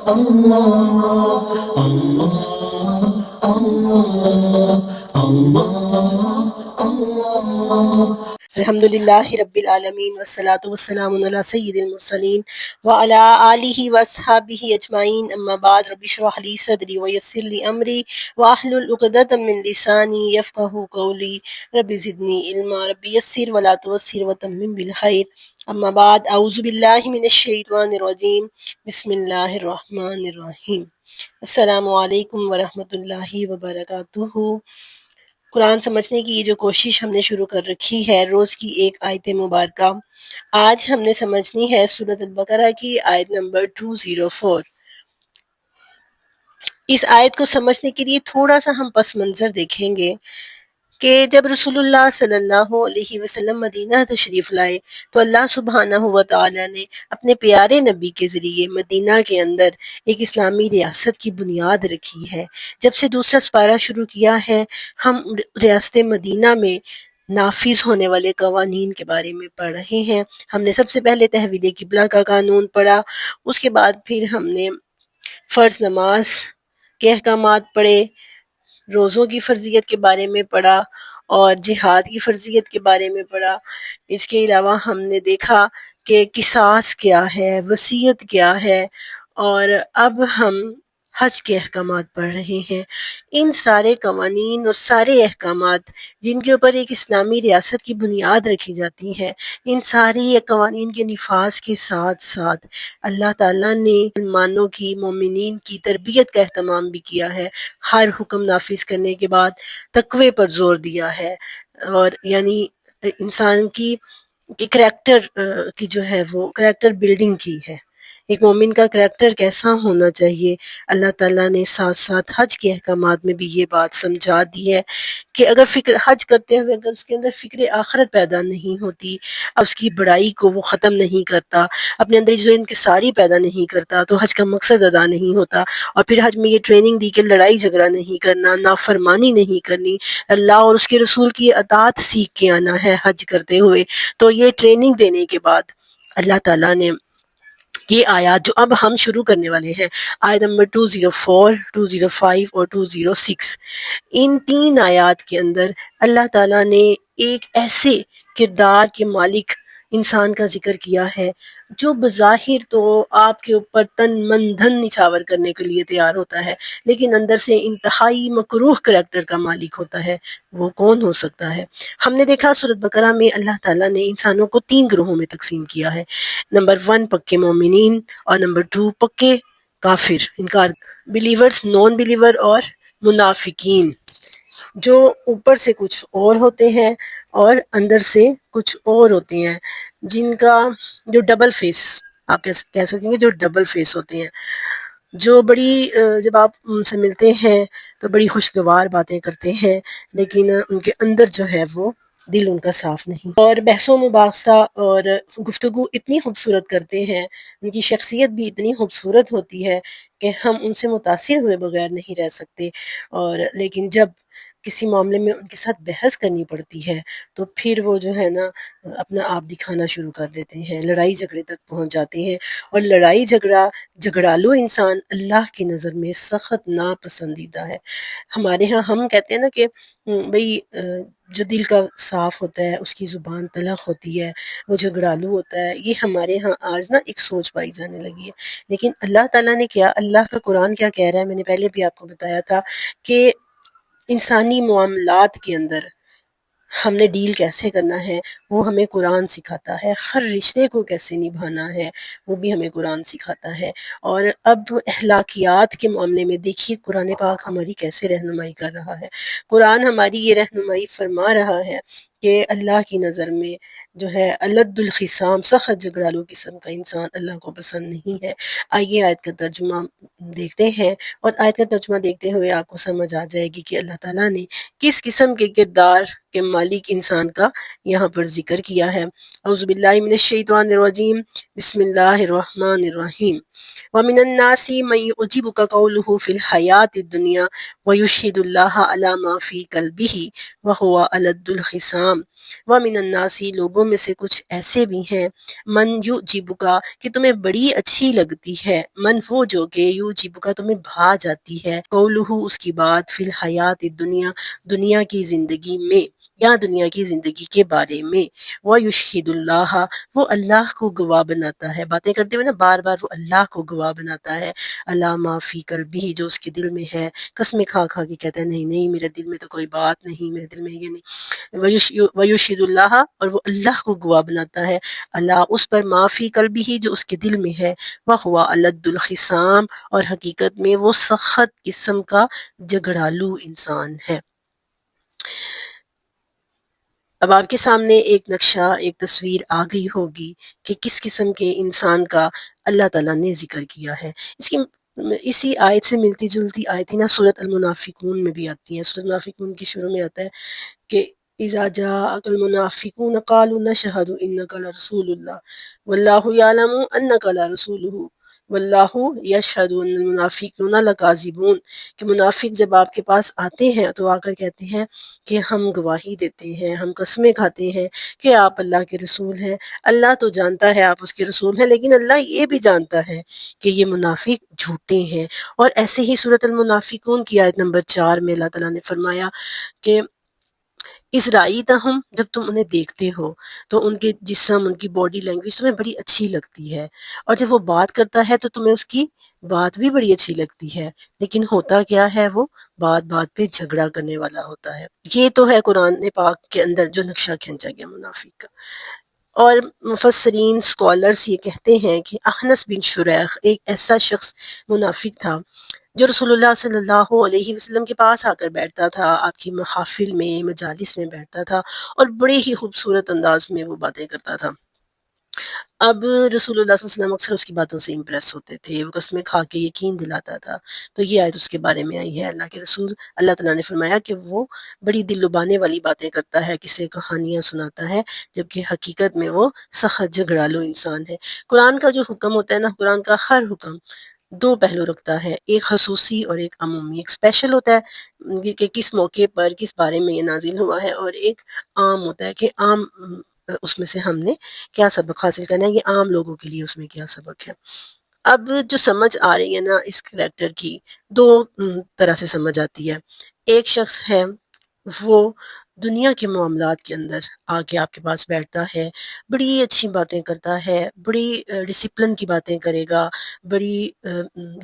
اللہ اللہ اللہ اللہ الحمد للہ رب العالمین والصلاة والسلام علی سید المرسلین وعلی آلہ واصحابہ اجمعین اما بعد رب اشرح لی صدری ویسر لی امری واحلل عقدۃ من لسانی یفقہوا قولی رب زدنی علما رب یسر ولا تعسر وتمم بالخیر اما بعد اعوذ باللہ من الشیطان الرجیم بسم اللہ الرحمن الرحیم السلام علیکم ورحمۃ اللہ وبرکاتہ۔ قرآن سمجھنے کی یہ جو کوشش ہم نے شروع کر رکھی ہے، روز کی ایک آیت مبارکہ، آج ہم نے سمجھنی ہے سورۃ البقرہ کی آیت نمبر 204۔ اس آیت کو سمجھنے کے لیے تھوڑا سا ہم پس منظر دیکھیں گے کہ جب رسول اللہ صلی اللہ علیہ وسلم مدینہ تشریف لائے تو اللہ سبحانہ و تعالی نے اپنے پیارے نبی کے ذریعے مدینہ کے اندر ایک اسلامی ریاست کی بنیاد رکھی ہے۔ جب سے دوسرا سپارہ شروع کیا ہے، ہم ریاست مدینہ میں نافذ ہونے والے قوانین کے بارے میں پڑھ رہے ہیں۔ ہم نے سب سے پہلے تحویل قبلہ کا قانون پڑھا، اس کے بعد پھر ہم نے فرض نماز کے احکامات پڑھے، روزوں کی فرضیت کے بارے میں پڑھا اور جہاد کی فرضیت کے بارے میں پڑھا۔ اس کے علاوہ ہم نے دیکھا کہ قصاص کیا ہے، وصیت کیا ہے، اور اب ہم حج کے احکامات پڑھ رہے ہیں۔ ان سارے قوانین اور سارے احکامات جن کے اوپر ایک اسلامی ریاست کی بنیاد رکھی جاتی ہے، ان ساری قوانین کے نفاذ کے ساتھ ساتھ اللہ تعالیٰ نے مسلمانوں کی، مومنین کی تربیت کا اہتمام بھی کیا ہے۔ ہر حکم نافذ کرنے کے بعد تقوی پر زور دیا ہے، اور یعنی انسان کی کریکٹر کی جو ہے وہ کریکٹر بلڈنگ کی ہے، ایک مومن کا کریکٹر کیسا ہونا چاہیے۔ اللہ تعالیٰ نے ساتھ ساتھ حج کے احکامات میں بھی یہ بات سمجھا دی ہے کہ اگر حج کرتے ہوئے اگر اس کے اندر فکر آخرت پیدا نہیں ہوتی، اس کی بڑائی کو وہ ختم نہیں کرتا، اپنے اندر جو انکساری پیدا نہیں کرتا، تو حج کا مقصد ادا نہیں ہوتا۔ اور پھر حج میں یہ ٹریننگ دی کہ لڑائی جھگڑا نہیں کرنا، نافرمانی نہیں کرنی، اللہ اور اس کے رسول کی اطاعت سیکھ کے آنا ہے حج کرتے ہوئے۔ تو یہ ٹریننگ دینے کے بعد اللہ تعالیٰ نے یہ آیات جو اب ہم شروع کرنے والے ہیں، آیت نمبر 204، 205 اور 206، ان تین آیات کے اندر اللہ تعالیٰ نے ایک ایسے کردار کے مالک انسان کا ذکر کیا ہے جو بظاہر تو آپ کے اوپر تن من دھن نچھاور کرنے کے لیے تیار ہوتا ہے، لیکن اندر سے انتہائی مکروہ کریکٹر کا مالک ہوتا ہے۔ وہ کون ہو سکتا ہے؟ ہم نے دیکھا سورۃ بقرہ میں اللہ تعالیٰ نے انسانوں کو 3 گروہوں میں تقسیم کیا ہے۔ نمبر 1 پکے مومنین، اور نمبر 2 پکے کافر، انکار بلیورز، نان بلیور اور منافقین، جو اوپر سے کچھ اور ہوتے ہیں اور اندر سے کچھ اور ہوتے ہیں، جن کا جو ڈبل فیس آپ کہہ سکیں گے، جو ڈبل فیس ہوتے ہیں، جو بڑی جب آپ ان سے ملتے ہیں تو بڑی خوشگوار باتیں کرتے ہیں، لیکن ان کے اندر جو ہے وہ دل ان کا صاف نہیں، اور بحث و مباحثہ اور گفتگو اتنی خوبصورت کرتے ہیں، ان کی شخصیت بھی اتنی خوبصورت ہوتی ہے کہ ہم ان سے متاثر ہوئے بغیر نہیں رہ سکتے، اور لیکن جب کسی معاملے میں ان کے ساتھ بحث کرنی پڑتی ہے تو پھر وہ جو ہے نا اپنا آپ دکھانا شروع کر دیتے ہیں، لڑائی جھگڑے تک پہنچ جاتے ہیں، اور لڑائی جھگڑالو انسان اللہ کی نظر میں سخت ناپسندیدہ ہے۔ ہمارے ہاں ہم کہتے ہیں نا کہ بھئی جو دل کا صاف ہوتا ہے اس کی زبان تلخ ہوتی ہے، وہ جھگڑالو ہوتا ہے، یہ ہمارے ہاں آج نا ایک سوچ پائی جانے لگی ہے۔ لیکن اللہ تعالیٰ نے کیا، اللہ کا قرآن کیا کہہ رہا ہے، میں نے پہلے بھی آپ کو بتایا تھا کہ انسانی معاملات کے اندر ہم نے ڈیل کیسے کرنا ہے وہ ہمیں قرآن سکھاتا ہے، ہر رشتے کو کیسے نبھانا ہے وہ بھی ہمیں قرآن سکھاتا ہے۔ اور اب اخلاقیات کے معاملے میں دیکھیے قرآن پاک ہماری کیسے رہنمائی کر رہا ہے۔ قرآن ہماری یہ رہنمائی فرما رہا ہے کہ اللہ کی نظر میں جو ہے الد الخصام، سخت جھگڑالو قسم کا انسان اللہ کو پسند نہیں ہے۔ آئیے آیت کا ترجمہ دیکھتے ہیں، اور آیت کا ترجمہ دیکھتے ہوئے آپ کو سمجھ آ جائے گی کہ اللہ تعالیٰ نے کس قسم کے کردار کے مالک انسان کا یہاں پر ذکر کیا ہے۔ اعوذ باللہ من الشیطان الرجیم، بسم اللہ الرحمن الرحیم۔ وَمِنَ النَّاسِ مَن يُعْجِبُكَ قَوْلُهُ فِي الْحَيَاةِ الدُّنْيَا وَيُشْهِدُ اللَّهَ عَلَى مَا فِي قَلْبِهِ وَهُوَ أَلَدُّ الْخِصَامِ الخِصَامِ وَمِنَ النَّاسِ لوگوں میں سے کچھ ایسے بھی ہیں من یعجبک کہ تمہیں بڑی اچھی لگتی ہے، من وہ جو کہ یعجبک تمہیں بھا جاتی ہے، قولہ اس کی بات فی الحیات الدنیا دنیا کی زندگی میں یا دنیا کی زندگی کے بارے میں، وَيُشْهِدُ اللَّهَ وہ اللہ کو گواہ بناتا ہے، باتیں کرتے ہوئے نا بار بار وہ اللہ کو گواہ بناتا ہے، عَلَىٰ مَا فِي قَلْبِهِ جو اس کے دل میں ہے، قسمیں کھا کھا کے کہتا ہے نہیں نہیں میرے دل میں تو کوئی بات نہیں، میرے دل میں یہ نہیں، وَيُشْهِدُ اللَّهَ اور وہ اللہ کو گواہ بناتا ہے اللہ اس پر ما فی قلبہ جو اس کے دل میں ہے، وَهُوَ أَلَدُّ الْخِصَامِ اور حقیقت میں وہ سخت قسم کا جھگڑالو انسان ہے۔ اب آپ کے سامنے ایک نقشہ ایک تصویر آ گئی ہوگی کہ کس قسم کے انسان کا اللہ تعالیٰ نے ذکر کیا ہے۔ اسی آیت سے ملتی جلتی آیتیں نا سورۃ المنافقون میں بھی آتی ہیں۔ سورۃ المنافقون کی شروع میں آتا ہے کہ اذا جاءك المنافقون قالوا نشهد انك لرسول الله والله يعلم انك لرسوله واللہ یشہد ان المنافقین لکاذبون کہ منافق جب آپ کے پاس آتے ہیں تو آ کر کہتے ہیں کہ ہم گواہی دیتے ہیں، ہم قسمیں کھاتے ہیں کہ آپ اللہ کے رسول ہیں۔ اللہ تو جانتا ہے آپ اس کے رسول ہیں، لیکن اللہ یہ بھی جانتا ہے کہ یہ منافق جھوٹے ہیں۔ اور ایسے ہی سورۃ المنافقون کی آیت نمبر 4 میں اللہ تعالیٰ نے فرمایا کہ اس رأیتہم جب تم انہیں دیکھتے ہو تو ان کے جسم، ان کی باڈی لینگویج تمہیں بڑی اچھی لگتی ہے، اور جب وہ بات کرتا ہے تو تمہیں اس کی بات بھی بڑی اچھی لگتی ہے، لیکن ہوتا کیا ہے وہ بات بات پہ جھگڑا کرنے والا ہوتا ہے۔ یہ تو ہے قرآن پاک کے اندر جو نقشہ کھینچا گیا منافق کا۔ اور مفسرین اسکالرس یہ کہتے ہیں کہ اخنس بن شریح ایک ایسا شخص منافق تھا جو رسول اللہ صلی اللہ علیہ وسلم کے پاس آ کر بیٹھتا تھا، آپ کی محافل میں مجالس میں بیٹھتا تھا اور بڑے ہی خوبصورت انداز میں وہ باتیں کرتا تھا۔ اب رسول اللہ صلی اللہ علیہ وسلم اکثر اس کی باتوں سے امپریس ہوتے تھے، وہ قسمیں کھا کے یقین دلاتا تھا۔ تو یہ آیت اس کے بارے میں آئی ہے، اللہ کے رسول اللہ تعالیٰ نے فرمایا کہ وہ بڑی دل لبانے والی باتیں کرتا ہے، کسے کہانیاں سناتا ہے، جبکہ حقیقت میں وہ سخت جھگڑالو انسان ہے۔ قرآن کا جو حکم ہوتا ہے نا، قرآن کا ہر حکم دو پہلو رکھتا ہے، ایک خصوصی اور ایک عمومی۔ ایک اسپیشل ہوتا ہے کہ کس موقع پر کس بارے میں یہ نازل ہوا ہے، اور ایک عام ہوتا ہے کہ عام اس میں سے ہم نے کیا سبق حاصل کرنا ہے، یہ عام لوگوں کے لیے اس میں کیا سبق ہے۔ اب جو سمجھ آ رہی ہے نا اس کریکٹر کی، دو طرح سے سمجھ آتی ہے۔ ایک شخص ہے وہ دنیا کے معاملات کے اندر آ کے آپ کے پاس بیٹھتا ہے، بڑی اچھی باتیں کرتا ہے، بڑی ڈسپلن کی باتیں کرے گا، بڑی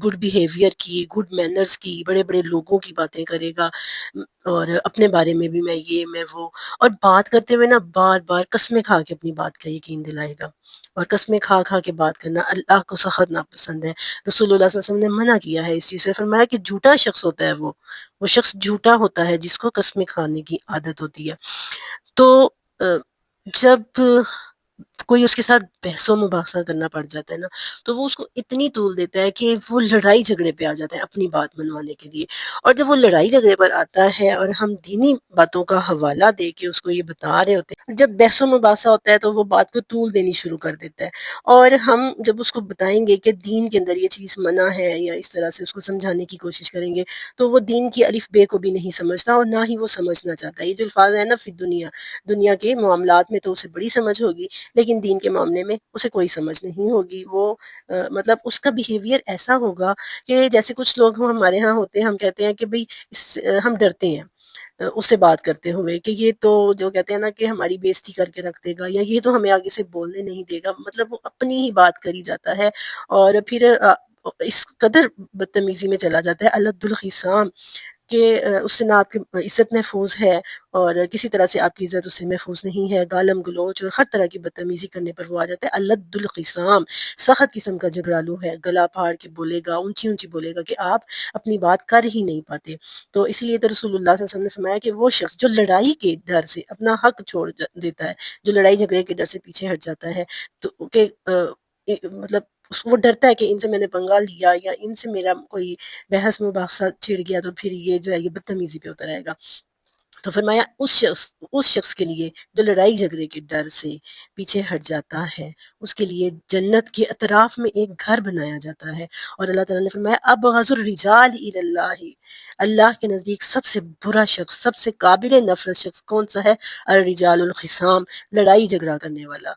گڈ بیہیویئر کی، گڈ مینرز کی، بڑے بڑے لوگوں کی باتیں کرے گا، اور اپنے بارے میں بھی میں یہ میں وہ، اور بات کرتے ہوئے نا بار بار قسمیں کھا کے اپنی بات کا یقین دلائے گا، اور قسمیں کھا کھا کے بات کرنا اللہ کو سخت ناپسند ہے۔ رسول اللہ صلی اللہ علیہ وسلم نے منع کیا ہے اس چیز سے، فرمایا کہ جھوٹا شخص ہوتا ہے وہ شخص جھوٹا ہوتا ہے جس کو قسمیں کھانے کی عادت ہوتی ہے۔ تو جب کوئی اس کے ساتھ بحث و مباحثہ کرنا پڑ جاتا ہے نا تو وہ اس کو اتنی طول دیتا ہے کہ وہ لڑائی جھگڑے پہ آ جاتا ہے اپنی بات منوانے کے لیے، اور جب وہ لڑائی جھگڑے پر آتا ہے اور ہم دینی باتوں کا حوالہ دے کے اس کو یہ بتا رہے ہوتے ہیں، جب بحث و مباحثہ ہوتا ہے تو وہ بات کو طول دینی شروع کر دیتا ہے، اور ہم جب اس کو بتائیں گے کہ دین کے اندر یہ چیز منع ہے یا اس طرح سے اس کو سمجھانے کی کوشش کریں گے تو وہ دین کی الف بے کو بھی نہیں سمجھتا اور نہ ہی وہ سمجھنا چاہتا ہے۔ یہ جو الفاظ ہے نا فی دنیا کے معاملات میں تو اسے بڑی سمجھ ہوگی، لیکن دین کے معاملے میں اسے کوئی سمجھ نہیں ہوگی۔ وہ مطلب اس کا بیہیویئر ایسا ہوگا کہ جیسے کچھ لوگ ہمارے ہاں ہوتے ہیں، ہم کہتے ہیں کہ بھئی ہم ڈرتے ہیں اس سے بات کرتے ہوئے کہ یہ تو جو کہتے ہیں نا کہ ہماری بے عزتی کر کے رکھ دے گا، یا یہ تو ہمیں آگے سے بولنے نہیں دے گا، مطلب وہ اپنی ہی بات کری جاتا ہے، اور پھر اس قدر بدتمیزی میں چلا جاتا ہے الد الخصام کہ اس سے نہ آپ کی عزت محفوظ ہے اور کسی طرح سے آپ کی عزت اس سے محفوظ نہیں ہے، گالم گلوچ اور ہر طرح کی بدتمیزی کرنے پر وہ آ جاتا ہے الد الخصام، سخت قسم کا جھگڑالو ہے، گلا پھاڑ کے بولے گا، اونچی اونچی بولے گا کہ آپ اپنی بات کر ہی نہیں پاتے۔ تو اس لیے تو رسول اللہ صلی اللہ علیہ وسلم نے فرمایا کہ وہ شخص جو لڑائی کے ڈر سے اپنا حق چھوڑ دیتا ہے، جو لڑائی جھگڑے کے ڈر سے پیچھے ہٹ جاتا ہے، تو کہ مطلب وہ ڈرتا ہے کہ ان سے میں نے پنگا لیا یا ان سے میرا کوئی بحث مباحثہ چھڑ گیا تو پھر یہ جو ہے یہ بدتمیزی پہ اتر آئے گا، تو فرمایا اس شخص کے لیے جو لڑائی جھگڑے کے ڈر سے پیچھے ہٹ جاتا ہے، اس کے لیے جنت کے اطراف میں ایک گھر بنایا جاتا ہے۔ اور اللہ تعالیٰ نے فرمایا ابغض الرجال الی اللہ، اللہ کے نزدیک سب سے برا شخص، سب سے قابل نفرت شخص کون سا ہے؟ الرجال الخصام، لڑائی جھگڑا کرنے والا،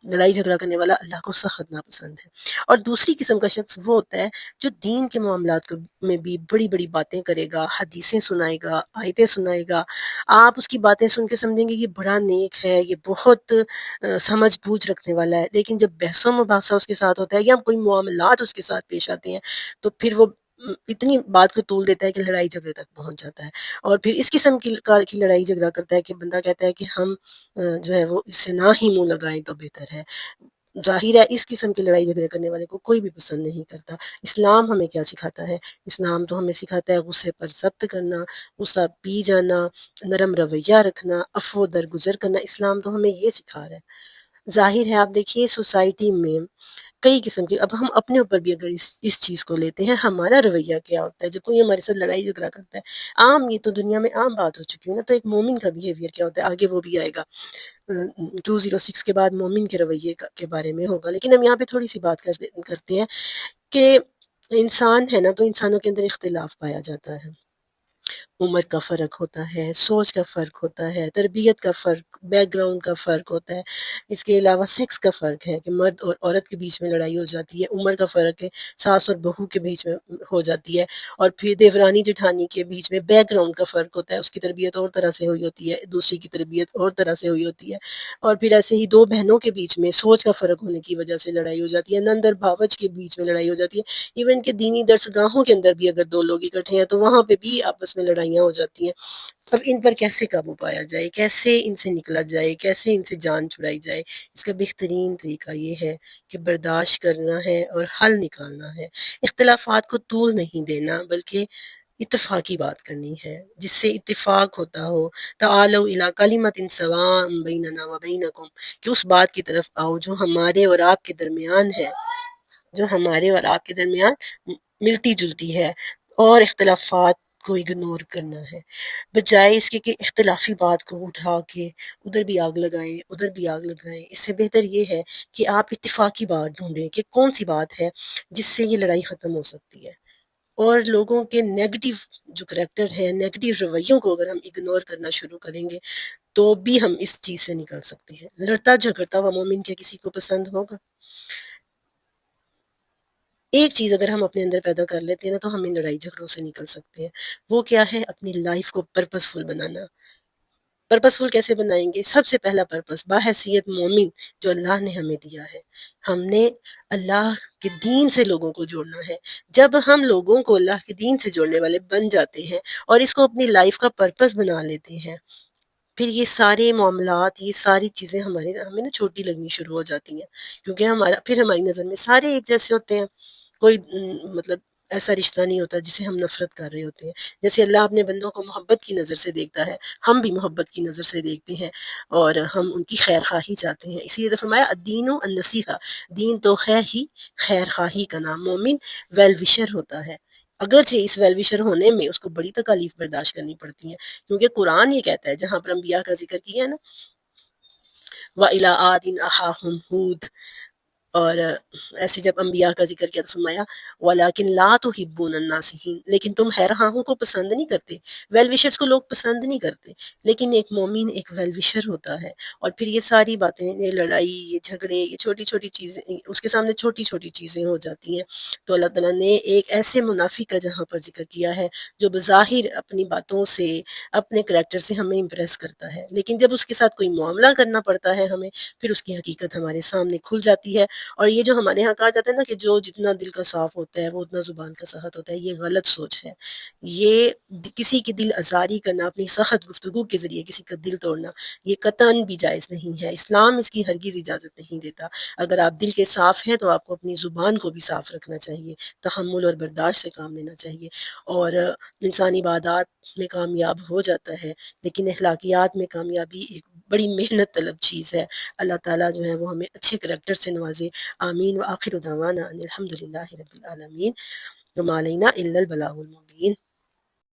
لڑائی جھگڑا کرنے والا اللہ کو سخت ناپسند ہے۔ اور دوسری قسم کا شخص وہ ہوتا ہے جو دین کے معاملات میں بھی بڑی بڑی باتیں کرے گا، حدیثیں سنائے گا، آیتیں سنائے گا، آپ اس کی باتیں سن کے سمجھیں گے یہ بڑا نیک ہے، یہ بہت سمجھ بوجھ رکھنے والا ہے، لیکن جب بحث و مباحثہ اس کے ساتھ ہوتا ہے یا کوئی معاملات اس کے ساتھ پیش آتے ہیں تو پھر وہ اتنی بات کو طول دیتا ہے کہ لڑائی جھگڑے تک پہنچ جاتا ہے۔ اور پھر اس قسم کی لڑائی جھگڑا کرتا ہے کہ بندہ کہتا ہے کہ ہم جو ہے وہ اس سے نہ ہی منہ لگائیں تو بہتر ہے۔ ظاہر ہے اس قسم کی لڑائی جھگڑے کرنے والے کو کوئی بھی پسند نہیں کرتا۔ اسلام ہمیں کیا سکھاتا ہے؟ اسلام تو ہمیں سکھاتا ہے غصے پر ضبط کرنا، غصہ پی جانا، نرم رویہ رکھنا، عفو درگزر کرنا۔ اسلام تو ہمیں یہ سکھا رہا ہے۔ ظاہر ہے آپ دیکھیے سوسائٹی میں کئی قسم کی، اب ہم اپنے اوپر بھی اگر اس چیز کو لیتے ہیں، ہمارا رویہ کیا ہوتا ہے جب کوئی ہمارے ساتھ لڑائی جھگڑا کرتا ہے؟ عام، یہ تو دنیا میں عام بات ہو چکی ہے نا، تو ایک مومن کا بیہیویئر کیا ہوتا ہے آگے وہ بھی آئے گا، 206 کے بعد مومن کے رویے کے بارے میں ہوگا، لیکن ہم یہاں پہ تھوڑی سی بات کرتے ہیں کہ انسان ہے نا، تو انسانوں کے اندر اختلاف پایا جاتا ہے، عمر کا فرق ہوتا ہے، سوچ کا فرق ہوتا ہے، تربیت کا فرق، بیک گراؤنڈ کا فرق ہوتا ہے، اس کے علاوہ سیکس کا فرق ہے کہ مرد اور عورت کے بیچ میں لڑائی ہو جاتی ہے، عمر کا فرق ہے، ساس اور بہو کے بیچ میں ہو جاتی ہے، اور پھر دیورانی جٹھانی کے بیچ میں بیک گراؤنڈ کا فرق ہوتا ہے، اس کی تربیت اور طرح سے ہوئی ہوتی ہے، دوسری کی تربیت اور طرح سے ہوئی ہوتی ہے، اور پھر ایسے ہی دو بہنوں کے بیچ میں سوچ کا فرق ہونے کی وجہ سے لڑائی ہو جاتی ہے، نند اور بھاوج کے بیچ میں لڑائی ہو جاتی ہے، ایون کہ دینی درسگاہوں کے اندر بھی اگر دو لوگ اکٹھے ہیں تو وہاں پہ بھی آپس میں لڑائیاں ہو جاتی ہیں۔ اب ان پر کیسے قابو پایا جائے، کیسے ان سے نکلا جائے، کیسے ان سے جان چھڑائی جائے؟ اس کا بہترین طریقہ یہ ہے کہ برداشت کرنا ہے اور حل نکالنا ہے، اختلافات کو طول نہیں دینا بلکہ اتفاقی بات کرنی ہے جس سے اتفاق ہوتا ہو۔ تعالوا الی کلمۃ سواء بیننا وبینکم، کہ اس بات کی طرف آؤ جو ہمارے اور آپ کے درمیان ہے، جو ہمارے اور آپ کے درمیان ملتی جلتی ہے، اور اختلافات کو اگنور کرنا ہے، بجائے اس کے کہ اختلافی بات کو اٹھا کے ادھر بھی آگ لگائیں ادھر بھی آگ لگائیں۔ اس سے بہتر یہ ہے کہ آپ اتفاقی بات ڈھونڈیں کہ کون سی بات ہے جس سے یہ لڑائی ختم ہو سکتی ہے، اور لوگوں کے نیگیٹو جو کریکٹر ہے، نیگیٹو رویوں کو اگر ہم اگنور کرنا شروع کریں گے تو بھی ہم اس چیز سے نکل سکتے ہیں۔ لڑتا جھگڑتا ہوا مومن کیا کسی کو پسند ہوگا؟ ایک چیز اگر ہم اپنے اندر پیدا کر لیتے ہیں نا تو ہم ان لڑائی جھگڑوں سے نکل سکتے ہیں، وہ کیا ہے؟ اپنی لائف کو پرپس فل بنانا۔ پرپس فل کیسے بنائیں گے؟ سب سے پہلا پرپس بحیثیت مومن جو اللہ نے ہمیں دیا ہے، ہم نے اللہ کے دین سے لوگوں کو جوڑنا ہے۔ جب ہم لوگوں کو اللہ کے دین سے جوڑنے والے بن جاتے ہیں اور اس کو اپنی لائف کا پرپس بنا لیتے ہیں، پھر یہ سارے معاملات، یہ ساری چیزیں ہمیں نا چھوٹی لگنی شروع ہو جاتی ہیں، کیونکہ پھر ہماری نظر میں سارے ایک جیسے ہوتے ہیں، کوئی مطلب ایسا رشتہ نہیں ہوتا جسے ہم نفرت کر رہے ہوتے ہیں۔ جیسے اللہ اپنے بندوں کو محبت کی نظر سے دیکھتا ہے، ہم بھی محبت کی نظر سے دیکھتے ہیں اور ہم ان کی خیر خواہی چاہتے ہیں۔ اسی لیے تو فرمایا الدین النصیحہ، دین تو ہے ہی خیر خواہی کا نام۔ مومن ویل وشر ہوتا ہے، اگرچہ اس ویل وشر ہونے میں اس کو بڑی تکالیف برداشت کرنی پڑتی ہیں، کیونکہ قرآن یہ کہتا ہے جہاں پر انبیاء کا ذکر کیا ہے نا، وَإِلَىٰ عَادٍ أَخَاهُمْ هُودٍ، اور ایسے جب انبیاء کا ذکر کیا تو فرمایا وَلَٰكِن لَا تُحِبُّونَ النَّاصِحِينَ، لیکن تم خیر خواہوں کو پسند نہیں کرتے، ویل وشرز کو لوگ پسند نہیں کرتے، لیکن ایک مومن ایک ویل وشر ہوتا ہے۔ اور پھر یہ ساری باتیں، یہ لڑائی، یہ جھگڑے، یہ چھوٹی چھوٹی چیزیں اس کے سامنے چھوٹی چھوٹی چیزیں ہو جاتی ہیں۔ تو اللہ تعالیٰ نے ایک ایسے منافق کا جہاں پر ذکر کیا ہے جو بظاہر اپنی باتوں سے، اپنے کریکٹر سے ہمیں امپریس کرتا ہے، لیکن جب اس کے ساتھ کوئی معاملہ کرنا پڑتا ہے ہمیں، پھر اس کی حقیقت ہمارے سامنے کھل جاتی ہے۔ اور یہ جو ہمارے ہاں کہا جاتا ہے نا کہ جو جتنا دل کا صاف ہوتا ہے وہ اتنا زبان کا سخت ہوتا ہے، یہ غلط سوچ ہے۔ یہ کسی کی دل آزاری کرنا، اپنی سخت گفتگو کے ذریعے کسی کا دل توڑنا، یہ قطعاً بھی جائز نہیں ہے، اسلام اس کی ہرگز اجازت نہیں دیتا۔ اگر آپ دل کے صاف ہیں تو آپ کو اپنی زبان کو بھی صاف رکھنا چاہیے، تحمل اور برداشت سے کام لینا چاہیے، اور انسان عبادات میں کامیاب ہو جاتا ہے، لیکن اخلاقیات میں کامیابی ایک بڑی محنت طلب چیز ہے۔ اللہ تعالیٰ جو ہے وہ ہمیں اچھے کریکٹر سے نوازے۔ آمین، وآخر دعوانا ان الحمد للہ رب العالمین، وما علینا الا البلاغ المبین۔